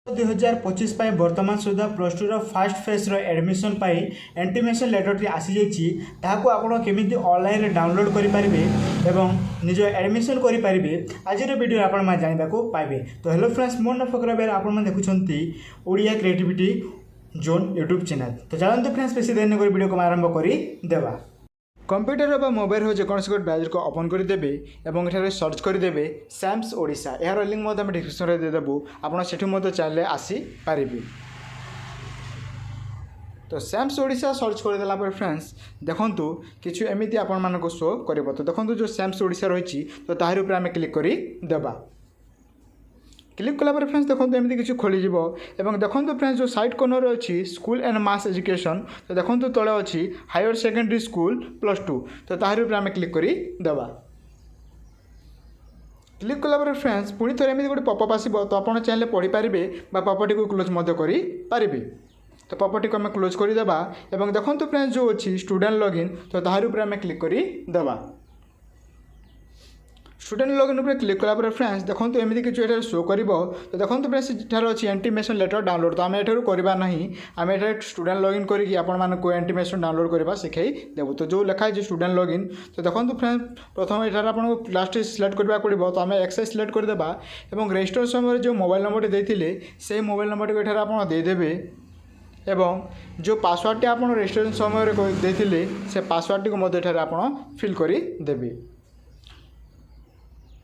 2025 बर्तमान सुधा plus two fast phase admission intimation letter आसी जाइए आपड़ केमी ऑनलाइन डाउनलोड करेंगे एवं निज एडमिशन करेंगे आज वीडियो आप जानवाक पाइबे। तो हेलो फ्रेंड्स, मोर ना फकरा बेर आप देखुं Odia creativity zone YouTube channel. तो जानते फ्रेंड्स बेसी देर नहीं वीडियो को आरंभ करदेवा। कंप्यूटर बा मोबाइल हो जेकोसी गोटे ब्राउजर को ओपन करदेवे और ये सर्च करदेवे सैम्स ओडिशा। यार लिंक आम डिस्क्रिप्शन में देदेबू, आपड़ से चैनल आसीपारे। तो सैम्स ओडिशा सर्च करदेला फ्रेंड्स देखूँ कि एमती आपण को शो कर। तो देखो जो सैम्स ओडिशा रही तो तार उपर आम क्लिक करदेवा। क्लिक कलापर फ्रेंड्स देखो एमती किसी खोलीज और देखो फ्रेंड्स जो साइड कॉर्नर अच्छी स्कूल एंड मास एजुकेशन। तो देखो तले अच्छी higher secondary school plus two. तो तार उपर आम क्लिक करदेवा। क्लिक कलापर फ्रेंड्स पुणी थे एमती गोटे पॉपअप आसो। तो आप चाहे पढ़ी पारे पॉपअप को क्लोज करें। तो पॉपअप को आम क्लोज करदेवा और देखो फ्रेंड्स जो अच्छी स्टूडेंट लॉगिन। तो तार उपर आम क्लिक करदेवा। स्टूडेंट लॉगिन उपर क्लिक कलापर फ्रेंड्स देखो एमती किसी शो कर। तो देखो फ्रेंड्स ये अच्छी इंटीमेशन लेटर डाउनलोड। तो आम एठार करवा ना, आम एठार स्टूडेंट लॉगिन करके आपको इंटीमेशन डाउनलोड करवा शिखाई देव। तो जो लिखा है स्टूडेंट लॉगिन। तो देखो फ्रेंड्स प्रथम एठार आपको क्लास सिलेक्ट करने पड़ो। तो आम एक्सरसाइज सिलेक्ट करदेवा और रजिस्टर समय जो मोबाइल नंबर देते से मोबाइल नंबर को एठार आप देदेवे एवं जो पासवर्ड टी आप रजिस्ट्रेशन समय देते से पासवर्ड टी को आप फिल करदेवे।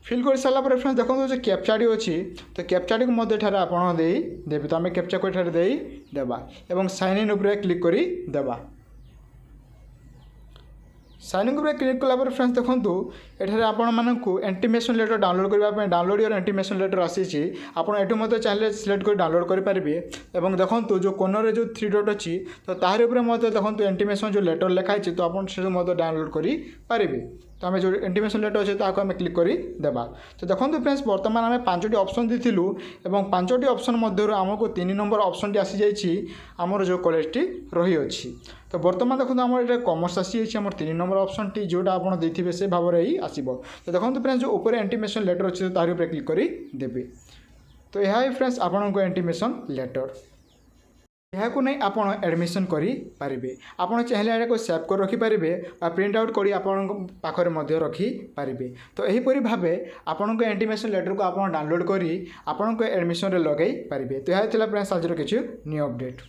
फिल कर सारापर फ्रेंड्स देखो जो कैप्चाटी अच्छी तो कैप्चाटी को आप देदेवे। तो आम कैप्चा को देदेवा और साइन इन उपर क्लिक करदेवा। साइन इन उपर क्लिक कलापर फ्रेंड्स देखो ये आपको इंटीमेशन लेटर डाउनलोड करने डाउनलोड योर इंटीमेशन लेटर आसी आपड़ चाहिए सिलेक्ट कर डाउनलोड करेंगे। और देखो जो कॉर्नर जो थ्री डॉट अच्छी तो तार उपर देखो इंटीमेशन जो लेटर लिखाई तो आप डाउनलोड करेंगे। तो आम जो इंटीमेशन लेटर अच्छे तो आम क्लिक करदेवा। तो देखो फ्रेंड्स बर्तमान आम 5टी ऑप्शन देलु और 5टी ऑप्शन मध्य आमको 3 नंबर ऑप्शन टी आसी जाइए आमर जो कॉलेज टी रही अच्छी। तो बर्तमान देखो आम ये कॉमर्स आसी जाइए 3 नंबर ऑप्शन टी जोटा आप देते से भाव में ही आसो। तो देखो फ्रेंड्स जो ऊपर इंटीमेशन लेटर अच्छे तो तार उपर क्लिक करदेवे। तो यह फ्रेंड्स आपको इंटीमेशन लेटर यहाँ को नहीं आप एडमिशन करेंगे। आपड़ चाहिए को सेव कर रखिपारे प्रिंट आउट कर पाखे रखिपारे। तो यहीपरि भाव आपण इंटीमेशन लेटर को आप डाउनलोड कर आपण एडमिशन लगे पारे। तो यह फ्रेंड्स आज किसी न्यू अपडेट।